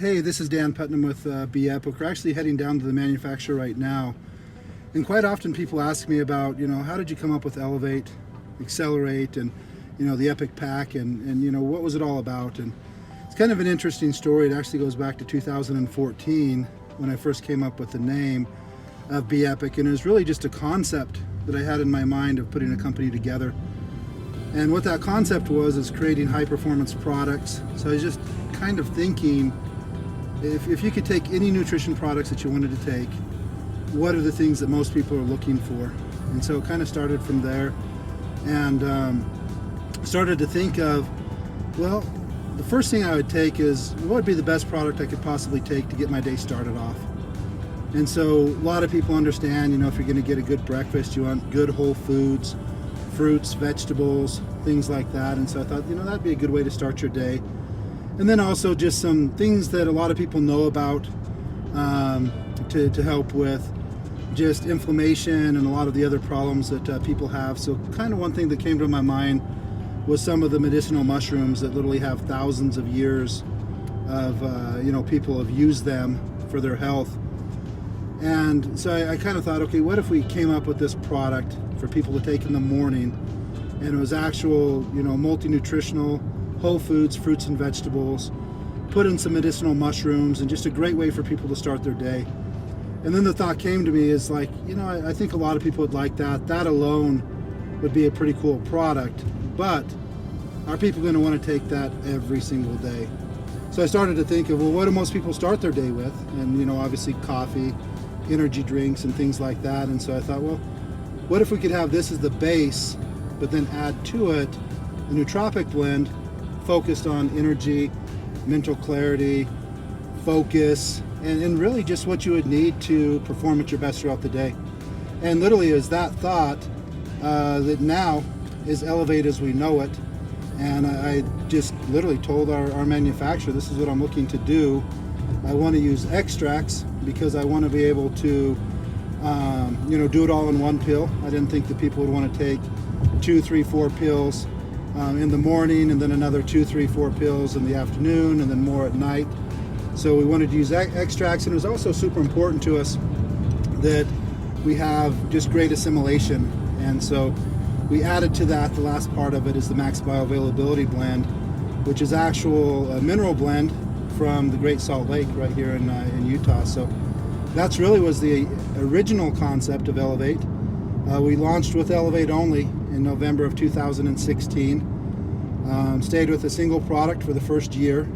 Hey, this is Dan Putnam with BEPIC. We're actually heading down to the manufacturer right now. And quite often people ask me about, how did you come up with Elevate, Accelerate, and, the EPIC pack, and what was it all about? And it's kind of an interesting story. It actually goes back to 2014 when I first came up with the name of BEPIC. And it was really just a concept that I had in my mind of putting a company together. And what that concept was is creating high-performance products. So I was just kind of thinking, if you could take any nutrition products that you wanted to take, what are the things that most people are looking for? And so it kind of started from there, and started to think of, well, the first thing I would take is, what would be the best product I could possibly take to get my day started off? And so a lot of people understand, if you're going to get a good breakfast, you want good whole foods, fruits, vegetables, things like that. And so I thought, that'd be a good way to start your day. And then also just some things that a lot of people know about to help with just inflammation and a lot of the other problems that people have. So kind of one thing that came to my mind was some of the medicinal mushrooms that literally have thousands of years of, people have used them for their health. And so I kind of thought, okay, what if we came up with this product for people to take in the morning, and it was actual, multi-nutritional, whole foods, fruits and vegetables, put in some medicinal mushrooms, and just a great way for people to start their day. And then the thought came to me is like, I think a lot of people would like that. That alone would be a pretty cool product, but are people going to want to take that every single day? So I started to think of, well, what do most people start their day with? And, obviously coffee, energy drinks, and things like that. And so I thought, well, what if we could have this as the base, but then add to it a nootropic blend focused on energy, mental clarity, focus, and really just what you would need to perform at your best throughout the day. And literally is that thought that now is Elevate as we know it. And I just literally told our manufacturer, this is what I'm looking to do. I want to use extracts because I want to be able to do it all in one pill. I didn't think that people would want to take 2, 3, 4 pills in the morning, and then another 2, 3, 4 pills in the afternoon, and then more at night. So we wanted to use extracts, and it was also super important to us that we have just great assimilation. And so we added to that, the last part of it is the Max Bioavailability blend, which is actual mineral blend from the Great Salt Lake right here in Utah. So that's really was the original concept of Elevate. We launched with Elevate only in November of 2016. Stayed with a single product for the first year.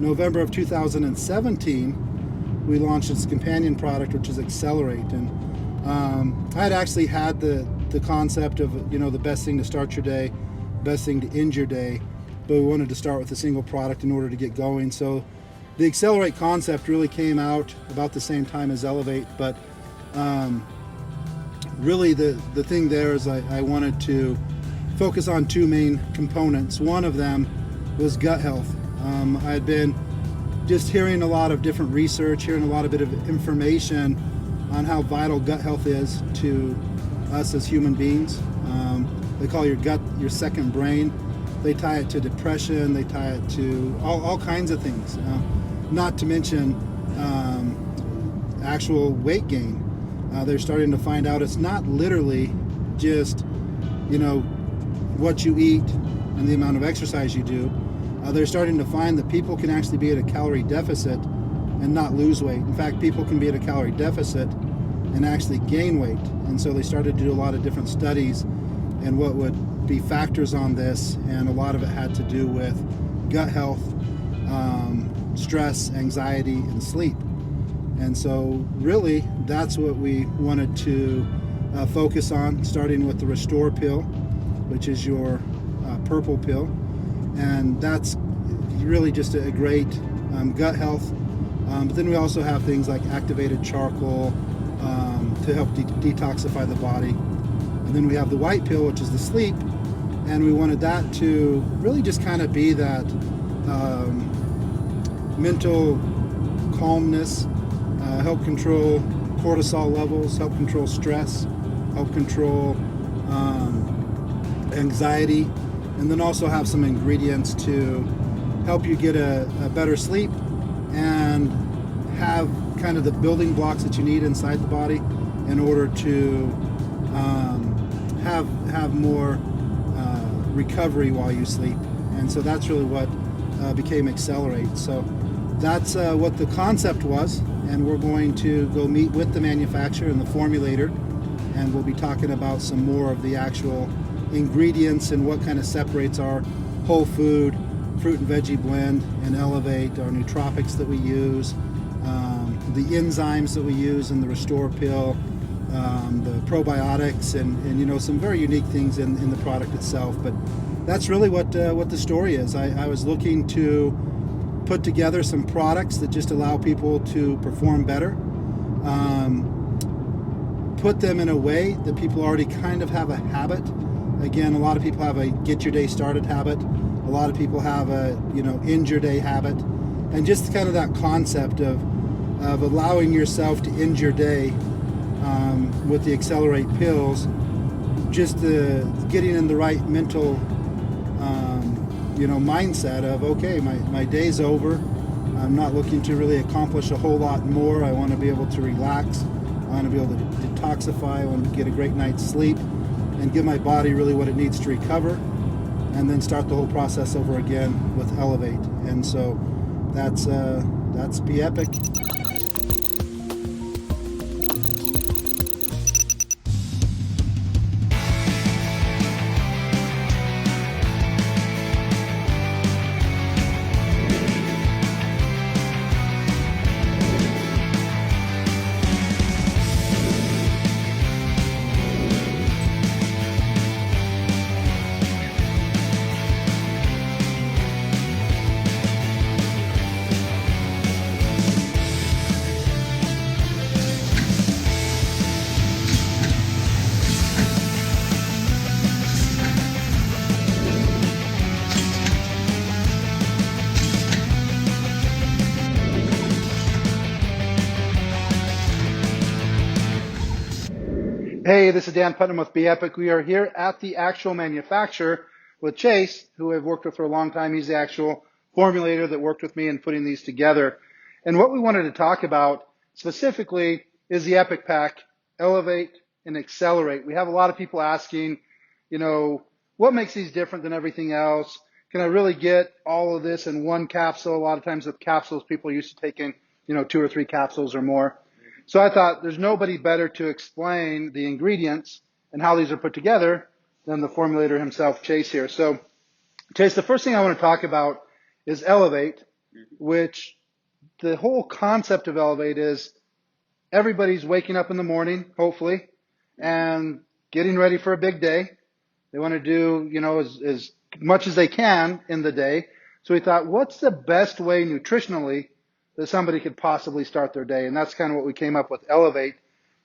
November of 2017, we launched its companion product, which is Accelerate. And I had actually had the concept of, the best thing to start your day, best thing to end your day, but we wanted to start with a single product in order to get going. So the Accelerate concept really came out about the same time as Elevate, but really the thing there is I wanted to focus on 2 main components. One of them was gut health. I had been just hearing a lot of different research, hearing a lot of bit of information on how vital gut health is to us as human beings. They call your gut your second brain. They tie it to depression, they tie it to all kinds of things. Not to mention actual weight gain. They're starting to find out it's not literally just, what you eat and the amount of exercise you do. They're starting to find that people can actually be at a calorie deficit and not lose weight. In fact, people can be at a calorie deficit and actually gain weight. And so they started to do a lot of different studies and what would be factors on this, and a lot of it had to do with gut health, stress, anxiety, and sleep. And so really that's what we wanted to focus on, starting with the Restore pill, which is your purple pill. And that's really just a great gut health. But then we also have things like activated charcoal to help detoxify the body. And then we have the white pill, which is the sleep. And we wanted that to really just kind of be that mental calmness, help control cortisol levels, help control stress, help control anxiety, and then also have some ingredients to help you get a better sleep, and have kind of the building blocks that you need inside the body in order to have more recovery while you sleep. And so that's really what became Accelerate. So that's what the concept was, and we're going to go meet with the manufacturer and the formulator, and we'll be talking about some more of the actual ingredients and what kind of separates our whole food, fruit and veggie blend and Elevate, our nootropics that we use, the enzymes that we use in the Restore pill, the probiotics, and some very unique things in the product itself. But that's really what the story is. I was looking to put together some products that just allow people to perform better, put them in a way that people already kind of have a habit. Again, a lot of people have a get your day started habit. A lot of people have a end your day habit, and just kind of that concept of allowing yourself to end your day with the Accelerate pills, just getting in the right mental mindset of, okay, my day's over. I'm not looking to really accomplish a whole lot more. I want to be able to relax. I want to be able to detoxify. I want to get a great night's sleep and give my body really what it needs to recover, and then start the whole process over again with Elevate. And so that's BEPIC. Hey, this is Dan Putnam with BEPIC. We are here at the actual manufacturer with Chase, who I've worked with for a long time. He's the actual formulator that worked with me in putting these together. And what we wanted to talk about specifically is the EPIC pack, Elevate and Accelerate. We have a lot of people asking, what makes these different than everything else? Can I really get all of this in one capsule? A lot of times with capsules, people are used to taking, 2 or 3 capsules or more. So I thought there's nobody better to explain the ingredients and how these are put together than the formulator himself, Chase, here. So, Chase, the first thing I want to talk about is Elevate, which the whole concept of Elevate is everybody's waking up in the morning, hopefully, and getting ready for a big day. They want to do, as much as they can in the day. So we thought, what's the best way nutritionally that somebody could possibly start their day? And that's kind of what we came up with, Elevate.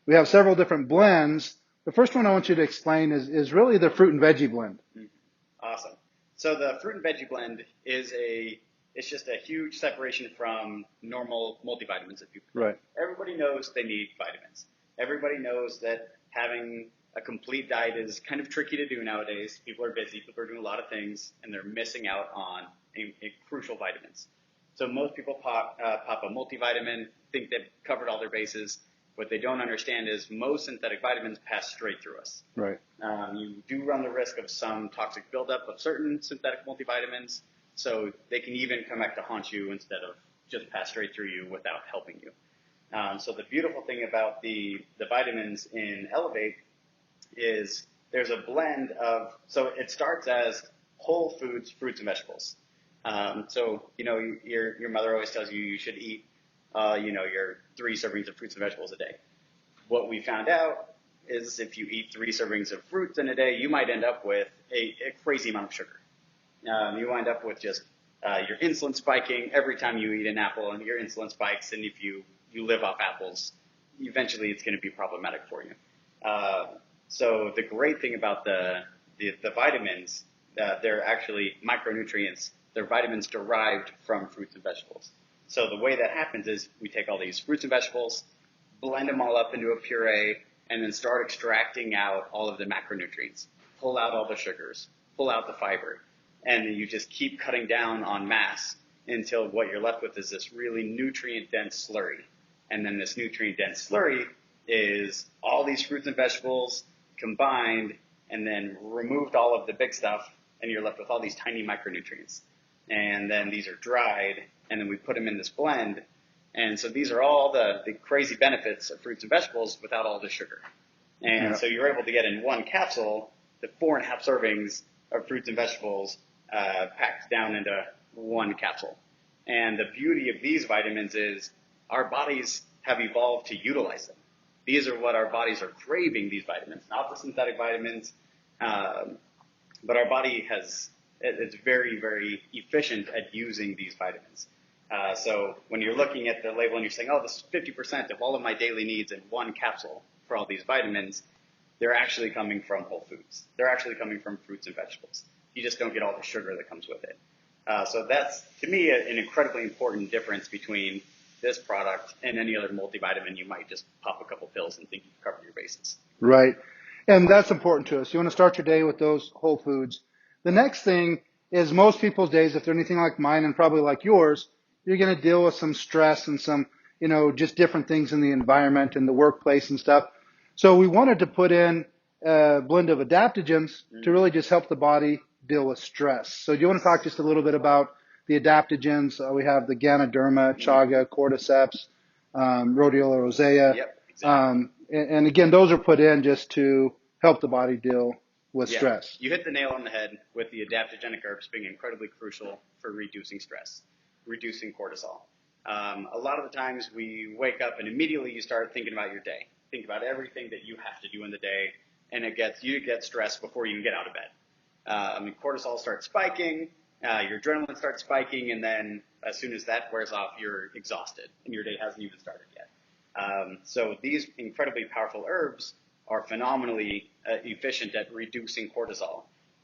We have several different blends. The first one I want you to explain is really the fruit and veggie blend. Awesome. So the fruit and veggie blend it's just a huge separation from normal multivitamins that people. Right. Everybody knows they need vitamins. Everybody knows that having a complete diet is kind of tricky to do nowadays. People are busy. People are doing a lot of things, and they're missing out on a crucial vitamins. So most people pop a multivitamin, think they've covered all their bases. What they don't understand is most synthetic vitamins pass straight through us. Right. You do run the risk of some toxic buildup of certain synthetic multivitamins, so they can even come back to haunt you instead of just pass straight through you without helping you. So the beautiful thing about the vitamins in Elevate is there's a blend so it starts as whole foods, fruits and vegetables. So, your mother always tells you should eat, your 3 servings of fruits and vegetables a day. What we found out is if you eat 3 servings of fruits in a day, you might end up with a crazy amount of sugar. You wind up with just your insulin spiking every time you eat an apple, and your insulin spikes, and if you live off apples, eventually it's going to be problematic for you. So the great thing about the vitamins, they're actually micronutrients. They're vitamins derived from fruits and vegetables. So the way that happens is we take all these fruits and vegetables, blend them all up into a puree, and then start extracting out all of the macronutrients, pull out all the sugars, pull out the fiber, and you just keep cutting down on mass until what you're left with is this really nutrient-dense slurry. And then this nutrient-dense slurry is all these fruits and vegetables combined and then removed all of the big stuff, and you're left with all these tiny micronutrients. And then these are dried, and then we put them in this blend. And so these are all the crazy benefits of fruits and vegetables without all the sugar. And so you're able to get in one capsule the 4.5 servings of fruits and vegetables packed down into one capsule. And the beauty of these vitamins is our bodies have evolved to utilize them. These are what our bodies are craving, these vitamins, not the synthetic vitamins, but our body it's very, very efficient at using these vitamins. So when you're looking at the label and you're saying, oh, this is 50% of all of my daily needs in one capsule for all these vitamins, they're actually coming from whole foods. They're actually coming from fruits and vegetables. You just don't get all the sugar that comes with it. So that's, to me, an incredibly important difference between this product and any other multivitamin. You might just pop a couple pills and think you've covered your bases. Right. And that's important to us. You want to start your day with those whole foods. The next thing is most people's days, if they're anything like mine and probably like yours, you're going to deal with some stress and some, just different things in the environment and the workplace and stuff. So we wanted to put in a blend of adaptogens to really just help the body deal with stress. So do you want to talk just a little bit about the adaptogens? We have the Ganoderma, Chaga, Cordyceps, Rhodiola rosea. Yep, exactly. And again, those are put in just to help the body deal with stress. You hit the nail on the head with the adaptogenic herbs being incredibly crucial for reducing stress, reducing cortisol. A lot of the times we wake up and immediately you start thinking about your day. Think about everything that you have to do in the day, and you get stressed before you even get out of bed. Cortisol starts spiking, your adrenaline starts spiking, and then as soon as that wears off, you're exhausted, and your day hasn't even started yet. So these incredibly powerful herbs are phenomenally efficient at reducing cortisol.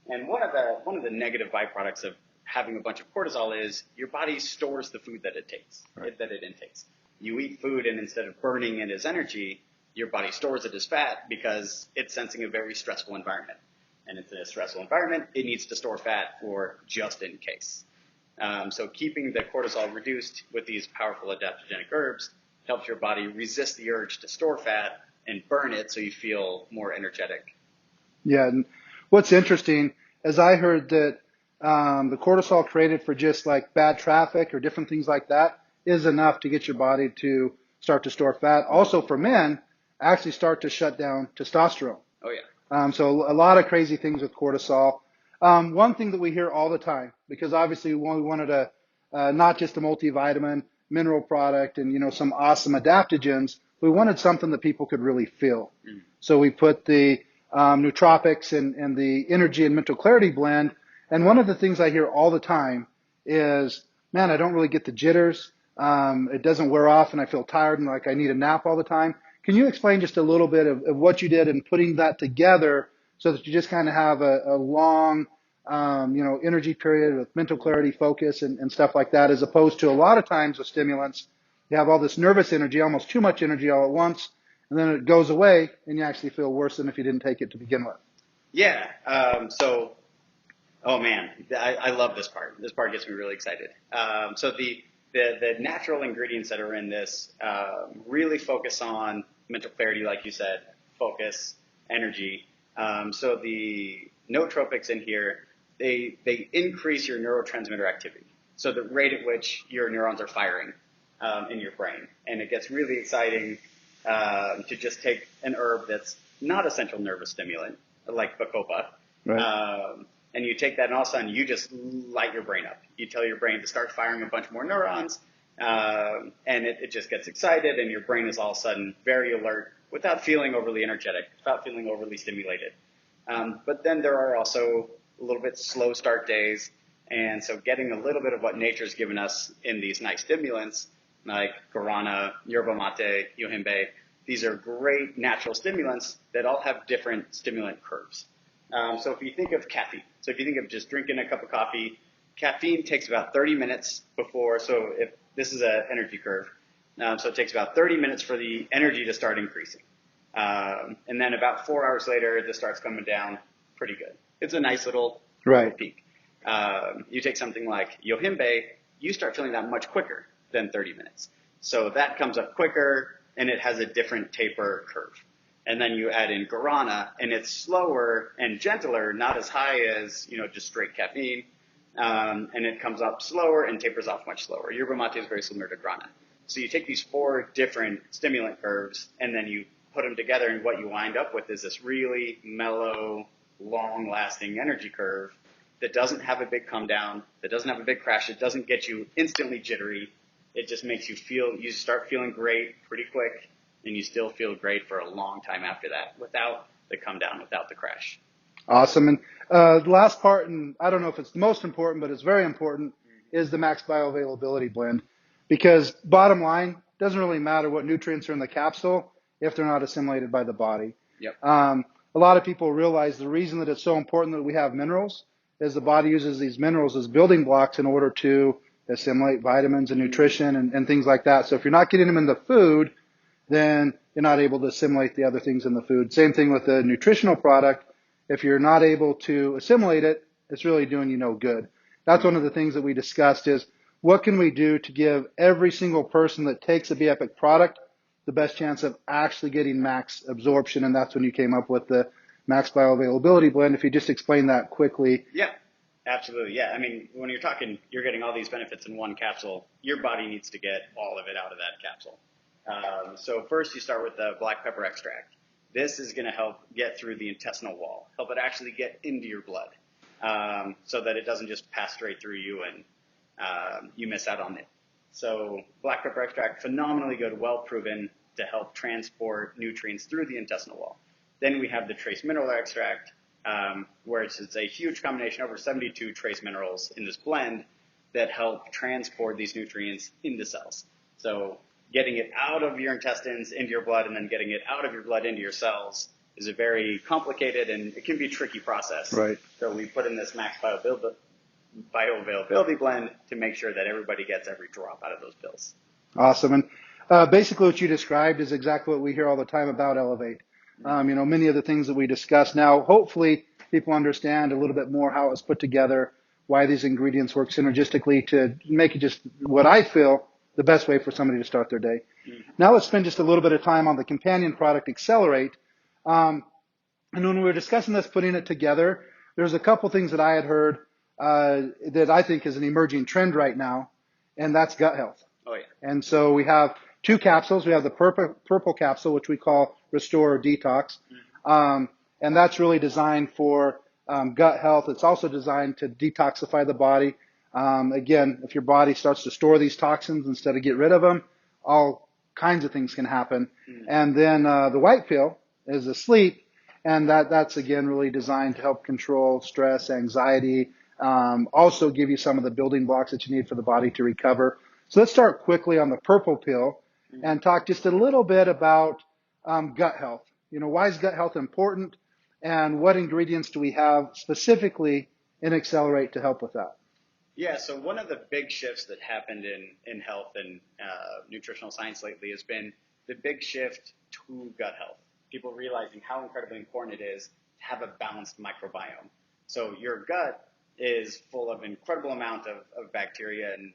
And one of the negative byproducts of having a bunch of cortisol is your body stores the food that it takes, that it intakes. You eat food, and instead of burning it as energy, your body stores it as fat because it's sensing a very stressful environment. And it's in a stressful environment, it needs to store fat for just in case. So keeping the cortisol reduced with these powerful adaptogenic herbs helps your body resist the urge to store fat and burn it so you feel more energetic. Yeah, and what's interesting is I heard that the cortisol created for just like bad traffic or different things like that is enough to get your body to start to store fat. Also for men, actually start to shut down testosterone. Oh, yeah. So a lot of crazy things with cortisol. One thing that we hear all the time, because obviously we wanted not just a multivitamin, mineral product, and some awesome adaptogens, we wanted something that people could really feel. So we put the nootropics and the energy and mental clarity blend. And one of the things I hear all the time is, man, I don't really get the jitters. It doesn't wear off, and I feel tired and like I need a nap all the time. Can you explain just a little bit of what you did in putting that together so that you just kind of have a long, energy period with mental clarity, focus, and stuff like that, as opposed to a lot of times with stimulants, you have all this nervous energy, almost too much energy all at once, and then it goes away, and you actually feel worse than if you didn't take it to begin with. Yeah. Oh man, I love this part. This part gets me really excited. So the natural ingredients that are in this really focus on mental clarity, like you said, focus, energy. So the nootropics in here, they increase your neurotransmitter activity. So the rate at which your neurons are firing in your brain. And it gets really exciting to just take an herb that's not a central nervous stimulant, like Bacopa. Right. And you take that, and all of a sudden you just light your brain up. You tell your brain to start firing a bunch more neurons, and it just gets excited, and your brain is all of a sudden very alert without feeling overly energetic, without feeling overly stimulated. But then there are also a little bit slow start days, and so getting a little bit of what nature's given us in these nice stimulants, like guarana, yerba mate, yohimbe, these are great natural stimulants that all have different stimulant curves. So if you think of caffeine, so if you think of just drinking a cup of coffee, caffeine takes about 30 minutes before, so if this is an energy curve, so it takes about 30 minutes for the energy to start increasing. And then about 4 hours later, this starts coming down pretty good. It's a nice little peak. You take something like yohimbe, you start feeling that much quicker than 30 minutes. So that comes up quicker, and it has a different taper curve. And then you add in guarana, and it's slower and gentler, not as high as, just straight caffeine. And it comes up slower and tapers off much slower. Yerba mate is very similar to guarana. So you take these 4 different stimulant curves, and then you put them together, and what you wind up with is this really mellow, long-lasting energy curve that doesn't have a big come down, that doesn't have a big crash, it doesn't get you instantly jittery. It just makes you start feeling great pretty quick, and you still feel great for a long time after that without the come down, without the crash. Awesome. And the last part, and I don't know if it's the most important, but it's very important, is the max bioavailability blend. Because bottom line, it doesn't really matter what nutrients are in the capsule if they're not assimilated by the body. Yep. A lot of people realize the reason that it's so important that we have minerals is the body uses these minerals as building blocks in order to assimilate vitamins and nutrition and things like that. So if you're not getting them in the food, then you're not able to assimilate the other things in the food. Same thing with the nutritional product. If you're not able to assimilate it, it's really doing you no good. That's one of the things that we discussed is what can we do to give every single person that takes a BEPIC product the best chance of actually getting max absorption, and that's when you came up with the max bioavailability blend. If you just explain that quickly. Yeah, absolutely. Yeah, I mean, when you're talking, you're getting all these benefits in one capsule, your body needs to get all of it out of that capsule. So first you start with the black pepper extract. This is going to help get through the intestinal wall, help it actually get into your blood, so that it doesn't just pass straight through you and you miss out on it. So black pepper extract, phenomenally good, well proven to help transport nutrients through the intestinal wall. Then we have the trace mineral extract, where it's a huge combination, over 72 trace minerals in this blend that help transport these nutrients into cells. So getting it out of your intestines into your blood and then getting it out of your blood into your cells is a very complicated and it can be a tricky process. Right. So we put in this max bioavailability blend to make sure that everybody gets every drop out of those pills. Awesome. And basically what you described is exactly what we hear all the time about Elevate. Many of the things that we discuss now, hopefully people understand a little bit more how it's put together, why these ingredients work synergistically to make it just what I feel the best way for somebody to start their day. Mm-hmm. Now let's spend just a little bit of time on the companion product, Accelerate. And when we were discussing this, putting it together, there's a couple things that I had heard that I think is an emerging trend right now, and that's gut health. Oh, yeah. And so we have 2 capsules. We have the purple capsule, which we call Restore or Detox. Mm-hmm. And that's really designed for gut health. It's also designed to detoxify the body. Again, if your body starts to store these toxins instead of get rid of them, all kinds of things can happen. Mm-hmm. And then the white pill is a sleep, and that's again really designed to help control stress, anxiety, also give you some of the building blocks that you need for the body to recover. So let's start quickly on the purple pill and talk just a little bit about gut health. Why is gut health important, and what ingredients do we have specifically in Accelerate to help with that? Yeah, so one of the big shifts that happened in health and nutritional science lately has been the big shift to gut health. People realizing how incredibly important it is to have a balanced microbiome. So your gut is full of incredible amount of bacteria and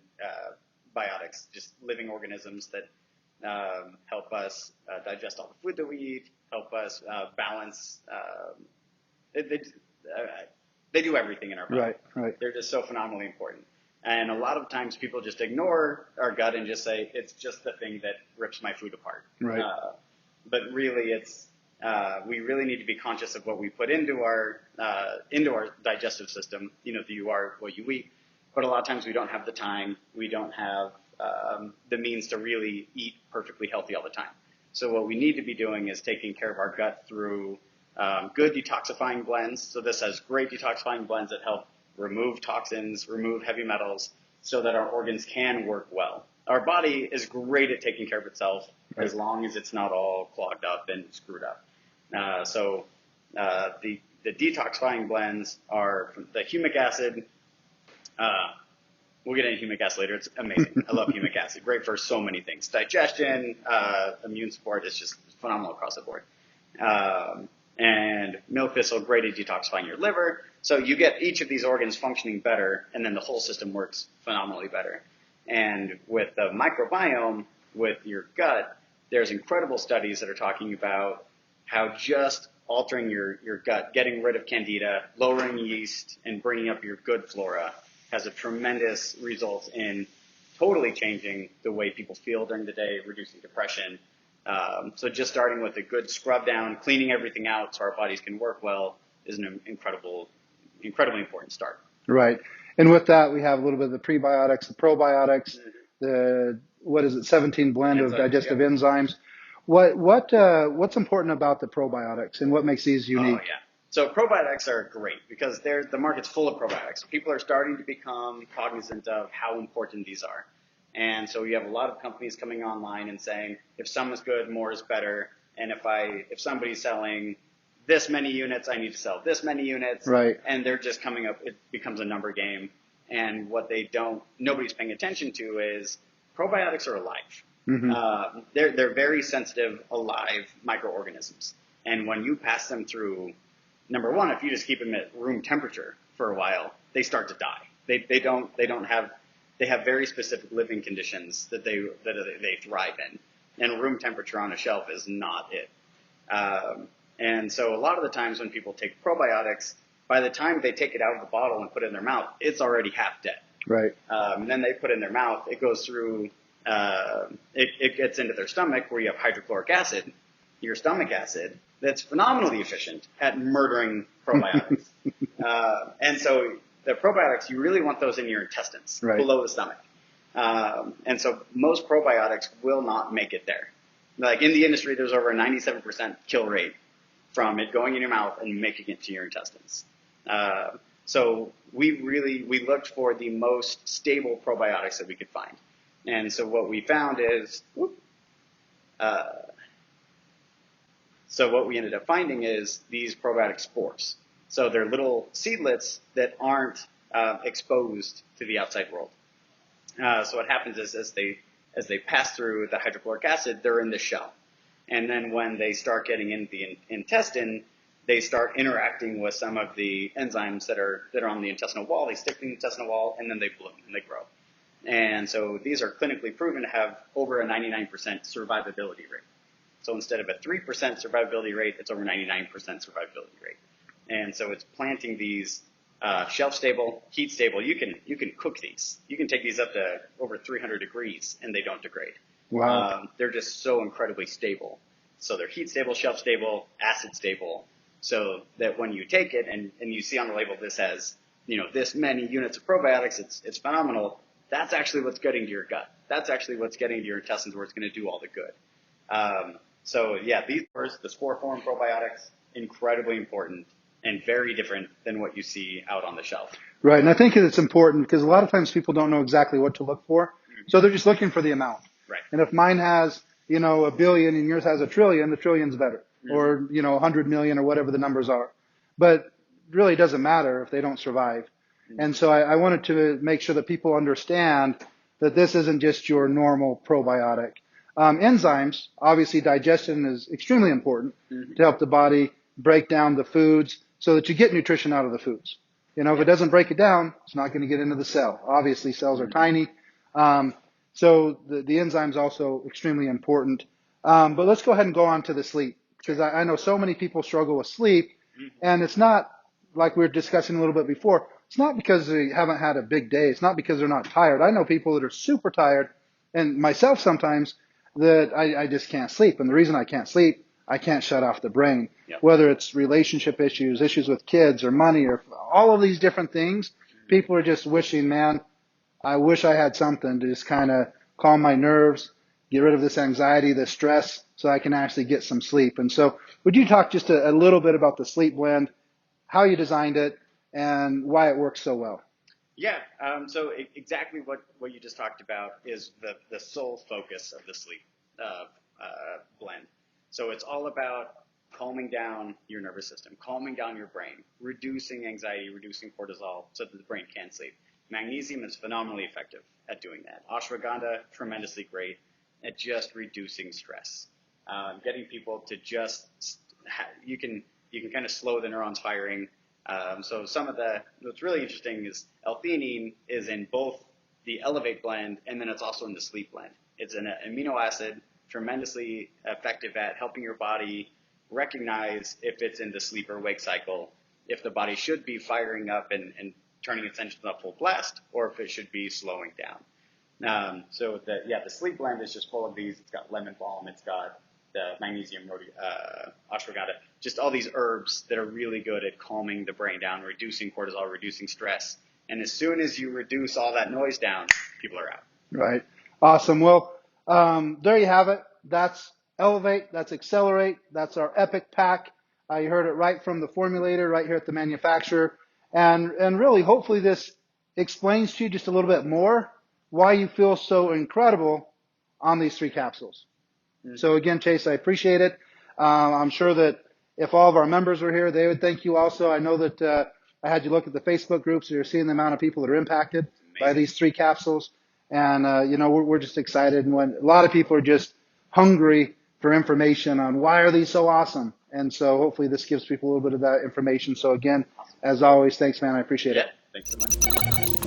biotics, just living organisms that help us digest all the food that we eat, help us balance. They do everything in our body. Right. They're just so phenomenally important. And a lot of times people just ignore our gut and just say, it's just the thing that rips my food apart. Right. But really we really need to be conscious of what we put into our digestive system. You are what you eat. But a lot of times we don't have the time. We don't have the means to really eat perfectly healthy all the time. So what we need to be doing is taking care of our gut through good detoxifying blends. So this has great detoxifying blends that help remove toxins, remove heavy metals, so that our organs can work well. Our body is great at taking care of itself as long as it's not all clogged up and screwed up. So the detoxifying blends are the humic acid. We'll get into humic acid later. It's amazing. I love humic acid. Great for so many things. Digestion, immune support is just phenomenal across the board. And milk thistle, great at detoxifying your liver. So you get each of these organs functioning better, and then the whole system works phenomenally better. And with the microbiome, with your gut, there's incredible studies that are talking about how just altering your gut, getting rid of candida, lowering yeast, and bringing up your good flora has a tremendous result in totally changing the way people feel during the day, reducing depression. So just starting with a good scrub down, cleaning everything out so our bodies can work well is an incredibly important start. Right. And with that, we have a little bit of the prebiotics, the probiotics, the, 17 blend of digestive enzymes. What's important about the probiotics and what makes these unique? Oh, yeah. So probiotics are great because the market's full of probiotics. People are starting to become cognizant of how important these are. And so you have a lot of companies coming online and saying, if some is good, more is better. And if somebody's selling this many units, I need to sell this many units. Right. And they're just coming up, it becomes a number game. And what nobody's paying attention to is probiotics are alive. Mm-hmm. They're very sensitive, alive microorganisms. And when you pass them through, number one, if you just keep them at room temperature for a while, they start to die. They have very specific living conditions that they thrive in. And room temperature on a shelf is not it. And so a lot of the times when people take probiotics, by the time they take it out of the bottle and put it in their mouth, it's already half dead. Right. And then they put it in their mouth, it goes through, it gets into their stomach where you have hydrochloric acid, your stomach acid, that's phenomenally efficient at murdering probiotics. And so the probiotics, you really want those in your intestines, right, below the stomach. And so most probiotics will not make it there. Like in the industry, there's over a 97% kill rate from it going in your mouth and making it to your intestines. So we looked for the most stable probiotics that we could find. And so what we found is, so what we ended up finding is these probiotic spores. So they're little seedlets that aren't exposed to the outside world. So what happens is as they pass through the hydrochloric acid, they're in the shell. And then when they start getting into the intestine, they start interacting with some of the enzymes that are on the intestinal wall. They stick to the intestinal wall, and then they bloom and they grow. And so these are clinically proven to have over a 99% survivability rate. So instead of a 3% survivability rate, it's over 99% survivability rate. And so it's planting these shelf stable, heat stable. You can cook these. You can take these up to over 300 degrees and they don't degrade. Wow. They're just so incredibly stable. So they're heat stable, shelf stable, acid stable. So that when you take it and you see on the label this has, this many units of probiotics, it's phenomenal. That's actually what's getting to your gut. That's actually what's getting to your intestines where it's going to do all the good. So yeah, the spore form probiotics, incredibly important and very different than what you see out on the shelf. Right. And I think it's important because a lot of times people don't know exactly what to look for. Mm-hmm. So they're just looking for the amount. Right. And if mine has, a billion and yours has a trillion, the trillion's better. Mm-hmm. Or, 100 million or whatever the numbers are. But it really doesn't matter if they don't survive. Mm-hmm. And so I wanted to make sure that people understand that this isn't just your normal probiotic. Enzymes, obviously digestion is extremely important mm-hmm. to help the body break down the foods so that you get nutrition out of the foods. If it doesn't break it down, it's not going to get into the cell. Obviously, cells are tiny. So the enzymes also extremely important. But let's go ahead and go on to the sleep because I know so many people struggle with sleep. And it's not like we were discussing a little bit before. It's not because they haven't had a big day. It's not because they're not tired. I know people that are super tired, and myself sometimes, that I just can't sleep. And the reason I can't sleep, I can't shut off the brain. Yep. Whether it's relationship issues with kids or money or all of these different things, people are just wishing, man, I wish I had something to just kind of calm my nerves, get rid of this anxiety, this stress, so I can actually get some sleep. And so would you talk just a little bit about the sleep blend, how you designed it, and why it works so well? Yeah, so exactly what you just talked about is the sole focus of the sleep blend. So it's all about calming down your nervous system, calming down your brain, reducing anxiety, reducing cortisol so that the brain can sleep. Magnesium is phenomenally effective at doing that. Ashwagandha, tremendously great at just reducing stress. Getting people to just, you can kind of slow the neurons firing. So what's really interesting is L-theanine is in both the Elevate blend, and then it's also in the Sleep blend. It's an amino acid, tremendously effective at helping your body recognize if it's in the sleep or wake cycle, if the body should be firing up and turning its engines up full blast, or if it should be slowing down. So the Sleep blend is just full of these. It's got lemon balm, it's got the magnesium ashwagandha, just all these herbs that are really good at calming the brain down, reducing cortisol, reducing stress. And as soon as you reduce all that noise down, people are out. Right. Awesome. Well, there you have it. That's Elevate, that's Accelerate, that's our EPIC pack. You heard it right from the formulator, right here at the manufacturer. And really, hopefully this explains to you just a little bit more why you feel so incredible on these 3 capsules. Mm-hmm. So again, Chase, I appreciate it. I'm sure that if all of our members were here, they would thank you also. I know that I had you look at the Facebook groups, so you're seeing the amount of people that are impacted by these 3 capsules. And, we're just excited. And when a lot of people are just hungry for information on why are these so awesome. And so hopefully this gives people a little bit of that information. So again, as always, thanks, man. I appreciate it. Thanks so much.